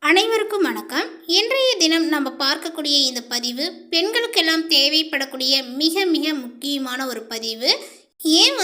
அனைவருக்கும் வணக்கம். இன்றைய தினம் நம்ம பார்க்கக்கூடிய இந்த பதிவு பெண்களுக்கெல்லாம் தேவைப்படக்கூடிய மிக மிக முக்கியமான ஒரு பதிவு. ஏன்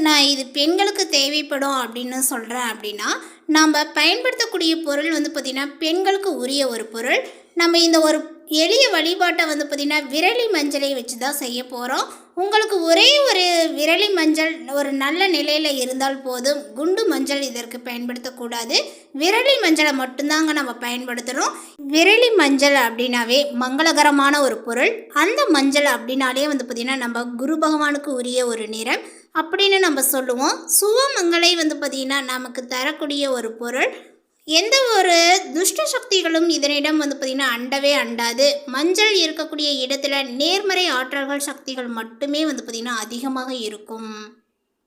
நான் இது பெண்களுக்கு தேவைப்படும் அப்படின்னு சொல்கிறேன் அப்படின்னா, நாம் பயன்படுத்தக்கூடிய பொருள் பார்த்திங்கன்னா பெண்களுக்கு உரிய ஒரு பொருள். நம்ம இந்த ஒரு எளிய வழிபாட்டை பார்த்திங்கன்னா விரலி மஞ்சளை வச்சு தான் செய்ய போகிறோம். உங்களுக்கு ஒரே ஒரு விரலி மஞ்சள் ஒரு நல்ல நிலையில் இருந்தால் போதும். குண்டு மஞ்சள் இதற்கு பயன்படுத்தக்கூடாது. விரலி மஞ்சளை மட்டும்தாங்க நம்ம பயன்படுத்துகிறோம். விரலி மஞ்சள் அப்படின்னாவே மங்களகரமான ஒரு பொருள். அந்த மஞ்சள் அப்படின்னாலே பார்த்திங்கன்னா நம்ம குரு பகவானுக்கு உரிய ஒரு நிறம் அப்படின்னு நம்ம சொல்லுவோம். சுவமங்களை பார்த்திங்கன்னா நமக்கு தரக்கூடிய ஒரு பொருள். எந்த ஒரு துஷ்ட சக்திகளும் இதனிடம் பார்த்திங்கன்னா அண்டவே அண்டாது. மஞ்சள் இருக்கக்கூடிய இடத்துல நேர்மறை ஆற்றல்கள் சக்திகள் மட்டுமே பார்த்திங்கன்னா அதிகமாக இருக்கும்.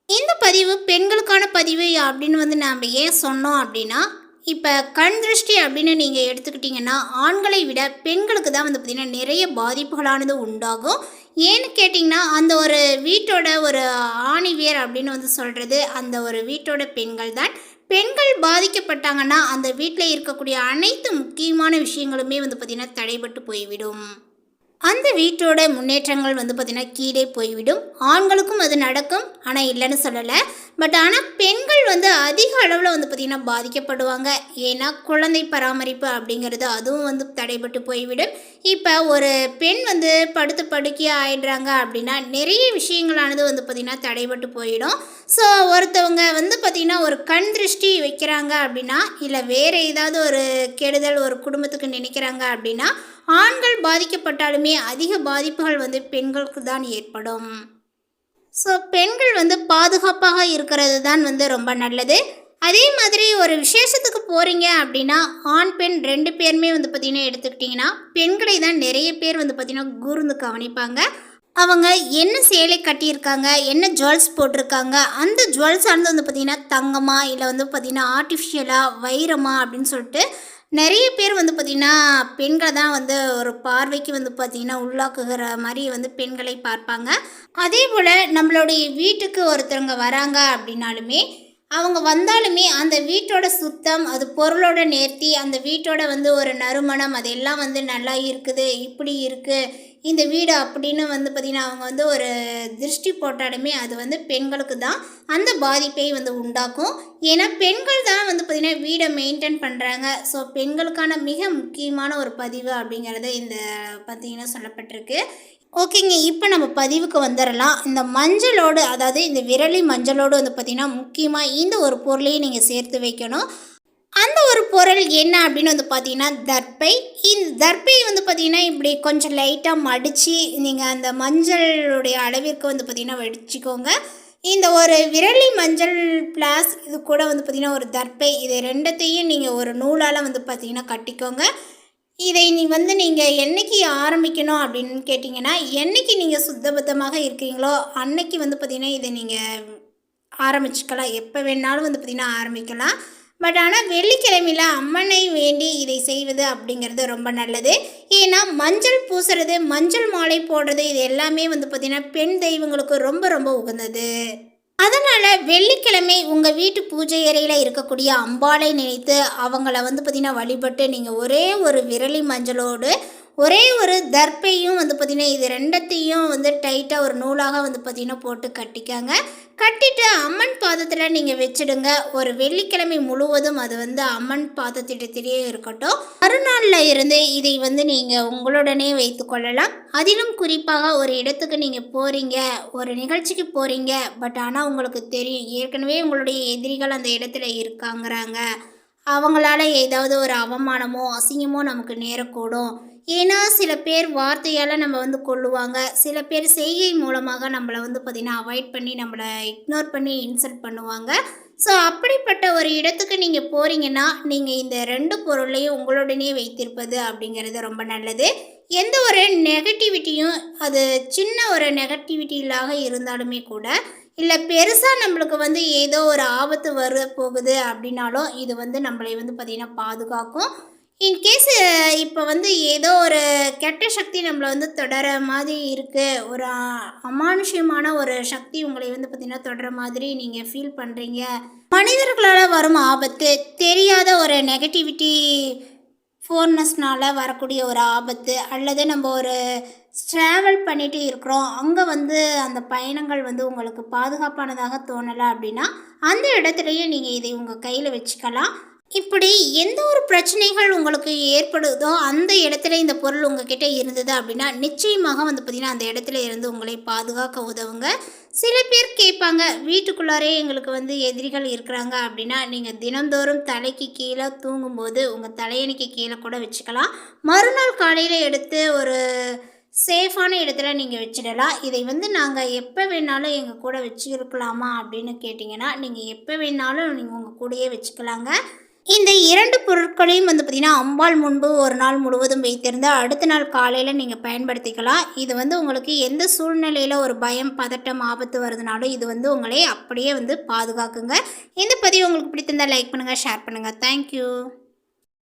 இந்த பதிவு பெண்களுக்கான பதிவு அப்படின்னு நாம் ஏன் சொன்னோம் அப்படின்னா, இப்போ கண் திருஷ்டி அப்படின்னு நீங்கள் எடுத்துக்கிட்டிங்கன்னா ஆண்களை விட பெண்களுக்கு தான் பார்த்திங்கன்னா நிறைய பாதிப்புகளானது உண்டாகும். ஏன்னு கேட்டிங்கன்னா, அந்த ஒரு வீட்டோட ஒரு ஆணிவியர் அப்படின்னு சொல்கிறது அந்த ஒரு வீட்டோட பெண்கள் தான். பெண்கள் பாதிக்கப்பட்டாங்கன்னா அந்த வீட்டில் இருக்கக்கூடிய அனைத்து முக்கியமான விஷயங்களுமே பார்த்திங்கன்னா தடைபட்டு போய்விடும். அந்த வீட்டோட முன்னேற்றங்கள் பார்த்திங்கன்னா கீழே போய்விடும். ஆண்களுக்கும் அது நடக்கும், ஆனால் இல்லைன்னு சொல்லலை. பட் ஆனால் பெண்கள் அதிக அளவில் பார்த்திங்கன்னா பாதிக்கப்படுவாங்க. ஏன்னா குழந்தை பராமரிப்பு அப்படிங்கிறது அதுவும் தடைபட்டு போய்விடும். இப்போ ஒரு பெண் படுத்து படுக்கையாக ஆயிடுறாங்க அப்படின்னா நிறைய விஷயங்களானது பார்த்திங்கன்னா தடைபட்டு போயிடும். ஸோ ஒருத்தவங்க பார்த்திங்கன்னா ஒரு கண் திருஷ்டி வைக்கிறாங்க அப்படின்னா, இல்லை வேறு ஏதாவது ஒரு கெடுதல் ஒரு குடும்பத்துக்கு நினைக்கிறாங்க அப்படின்னா, ஆண்கள் பாதிக்கப்பட்டாலுமே அதிக பாதிப்புகள் பெண்களுக்கு தான் ஏற்படும். ஸோ பெண்கள் பாதுகாப்பாக இருக்கிறது தான் ரொம்ப நல்லது. அதே மாதிரி ஒரு விசேஷத்துக்கு போகிறீங்க அப்படின்னா ஆண் பெண் 2 பேருமே பார்த்திங்கன்னா எடுத்துக்கிட்டிங்கன்னா பெண்களை தான் நிறைய பேர் பார்த்திங்கன்னா கூர்ந்து கவனிப்பாங்க. அவங்க என்ன சேலை கட்டியிருக்காங்க, என்ன ஜுவல்ஸ் போட்டிருக்காங்க, அந்த ஜுவல்ஸ் ஆனது பார்த்திங்கன்னா தங்கமா இல்லை பார்த்திங்கன்னா ஆர்டிஃபிஷியலாக வைரமா அப்படின்னு சொல்லிட்டு நிறைய பேர் பார்த்திங்கன்னா பெண்களை தான் ஒரு பார்வைக்கு பார்த்திங்கன்னா உள்ளாக்குகிற மாதிரி பெண்களை பார்ப்பாங்க. அதே போல் நம்மளுடைய வீட்டுக்கு ஒருத்தவங்க வராங்க அப்படின்னாலுமே அவங்க வந்தாலுமே அந்த வீட்டோட சுத்தம், அது பொருளோட நேர்த்தி, அந்த வீட்டோட ஒரு நறுமணம் அதெல்லாம் நல்லா இருக்குது, இப்படி இருக்குது இந்த வீடு அப்படின்னு பார்த்திங்கன்னா அவங்க ஒரு திருஷ்டி போட்டாலுமே அது பெண்களுக்கு தான் அந்த பாதிப்பை உண்டாக்கும். ஏன்னா பெண்கள் தான் பார்த்திங்கன்னா வீடை மெயின்டைன் பண்ணுறாங்க. ஸோ பெண்களுக்கான மிக முக்கியமான ஒரு பதிவு அப்படிங்கிறது இந்த பார்த்திங்கன்னா சொல்லப்பட்டிருக்கு. ஓகேங்க, இப்போ நம்ம பதிவுக்கு வந்துடலாம். இந்த மஞ்சளோடு, அதாவது இந்த விரலி மஞ்சளோடு பார்த்திங்கன்னா முக்கியமாக இந்த ஒரு பொருளையும் நீங்கள் சேர்த்து வைக்கணும். அந்த ஒரு பொருள் என்ன அப்படின்னு பார்த்திங்கன்னா தர்பை. இந்த தர்பை பார்த்திங்கன்னா இப்படி கொஞ்சம் லைட்டாக மடித்து நீங்கள் அந்த மஞ்சளுடைய அளவிற்கு பார்த்திங்கன்னா வடிச்சிக்கோங்க. இந்த ஒரு விரலி மஞ்சள் ப்ளாஸ் இது கூட பார்த்திங்கன்னா ஒரு தர்பை, இது ரெண்டத்தையும் நீங்கள் ஒரு நூலால் பார்த்திங்கன்னா கட்டிக்கோங்க. இதை நீங்கள் என்றைக்கு ஆரம்பிக்கணும் அப்படின்னு கேட்டிங்கன்னா, என்றைக்கு நீங்கள் சுத்தபத்தமாக இருக்கிறீங்களோ அன்னைக்கு பார்த்திங்கன்னா இதை நீங்கள் ஆரம்பிச்சுக்கலாம். எப்போ வேணாலும் பார்த்திங்கன்னா ஆரம்பிக்கலாம். பட் ஆனால் வெள்ளிக்கிழமையில் அம்மனை வேண்டி இதை செய்வது அப்படிங்கிறது ரொம்ப நல்லது. ஏன்னா மஞ்சள் பூசுறது, மஞ்சள் மாலை போடுறது இது எல்லாமே பார்த்திங்கன்னா பெண் தெய்வங்களுக்கு ரொம்ப ரொம்ப உகந்தது. அதனால் வெள்ளிக்கிழமை உங்கள் வீட்டு பூஜை அறையில் இருக்கக்கூடிய அம்பாளை நினைத்து அவங்கள பார்த்திங்கன்னா வழிபட்டு நீங்கள் ஒரே ஒரு விரலி மஞ்சளோடு ஒரே ஒரு தர்பையும் பார்த்திங்கன்னா இது ரெண்டத்தையும் டைட்டாக ஒரு நூலாக பார்த்திங்கன்னா போட்டு கட்டிக்காங்க. கட்டிட்டு அம்மன் பாதத்தில் நீங்கள் வச்சுடுங்க. ஒரு வெள்ளிக்கிழமை முழுவதும் அது அம்மன் பாதத்திட்டத்திலே இருக்கட்டும். மறுநாளில் இருந்து இதை நீங்கள் உங்களுடனே வைத்து கொள்ளலாம். அதிலும் குறிப்பாக ஒரு இடத்துக்கு நீங்கள் போகிறீங்க, ஒரு நிகழ்ச்சிக்கு போகிறீங்க, பட் ஆனால் உங்களுக்கு தெரியும் ஏற்கனவே உங்களுடைய எதிரிகள் அந்த இடத்துல இருக்காங்கிறாங்க, அவங்களால ஏதாவது ஒரு அவமானமோ அசிங்கமோ நமக்கு நேரக்கூடும். ஏன்னா சில பேர் வார்த்தையால் நம்ம கொள்ளுவாங்க, சில பேர் செய்கை மூலமாக நம்மளை பார்த்திங்கன்னா அவாய்ட் பண்ணி நம்மளை இக்னோர் பண்ணி இன்சல்ட் பண்ணுவாங்க. ஸோ அப்படிப்பட்ட ஒரு இடத்துக்கு நீங்கள் போகிறீங்கன்னா நீங்கள் இந்த 2 பொருளையும் உங்களுடனே வைத்திருப்பது அப்படிங்கிறது ரொம்ப நல்லது. எந்த ஒரு நெகட்டிவிட்டியும், அது சின்ன ஒரு நெகட்டிவிட்டியிலாக இருந்தாலுமே கூட, இல்லை பெருசாக நம்மளுக்கு ஏதோ ஒரு ஆபத்து வர போகுது அப்படின்னாலும் இது நம்மளை பார்த்திங்கன்னா பாதுகாக்கும். இன்கேஸ் இப்போ ஏதோ ஒரு கெட்ட சக்தி நம்மளை தொடர மாதிரி இருக்குது, ஒரு அமானுஷ்யமான ஒரு சக்தி உங்களை பார்த்திங்கன்னா தொடர மாதிரி நீங்கள் ஃபீல் பண்ணுறீங்க, மனிதர்களால் வரும் ஆபத்து, தெரியாத ஒரு நெகட்டிவிட்டி ஃபோர்னஸ்னால் வரக்கூடிய ஒரு ஆபத்து, அல்லது நம்ம ஒரு ட்ராவல் பண்ணிட்டு இருக்கிறோம், அங்கே வந்து அந்த பயணங்கள் வந்து உங்களுக்கு பாதுகாப்பானதாக தோணலை அப்படின்னா அந்த இடத்துலையும் நீங்கள் இதை உங்கள் கையில் வச்சுக்கலாம். இப்படி எந்த ஒரு பிரச்சனைகள் உங்களுக்கு ஏற்படுதோ அந்த இடத்துல இந்த பொருள் உங்ககிட்ட இருந்தது அப்படின்னா நிச்சயமாக வந்து பார்த்திங்கன்னா அந்த இடத்துல இருந்து உங்களை பாதுகாக்க உதவுங்க. சில பேர் கேட்பாங்க, வீட்டுக்குள்ளாரே எங்களுக்கு வந்து எதிரிகள் இருக்கிறாங்க அப்படின்னா நீங்கள் தினந்தோறும் தலைக்கு கீழே தூங்கும்போது உங்கள் தலையணைக்கு கீழே கூட வச்சுக்கலாம். மறுநாள் காலையில் எடுத்து ஒரு சேஃபான இடத்துல நீங்கள் வச்சிடலாம். இதை வந்து நாங்கள் எப்போ வேணாலும் எங்கள் கூட வச்சுருக்கலாமா அப்படின்னு கேட்டிங்கன்னா நீங்கள் எப்போ வேணாலும் நீங்கள் உங்கள் கூடயே வச்சுக்கலாங்க. இந்த 2 பொருட்களையும் வந்து பார்த்திங்கன்னா அம்பாள் முன்பு ஒரு நாள் முழுவதும் வைத்திருந்து அடுத்த நாள் காலையில் நீங்கள் பயன்படுத்திக்கலாம். இது வந்து உங்களுக்கு எந்த சூழ்நிலையில் ஒரு பயம், பதட்டம், ஆபத்து வருதுனாலும் இது வந்து உங்களை அப்படியே வந்து பாதுகாக்குங்க. இந்த பதிவு உங்களுக்கு பிடித்திருந்தால் லைக் பண்ணுங்கள், ஷேர் பண்ணுங்கள். தேங்க்யூ.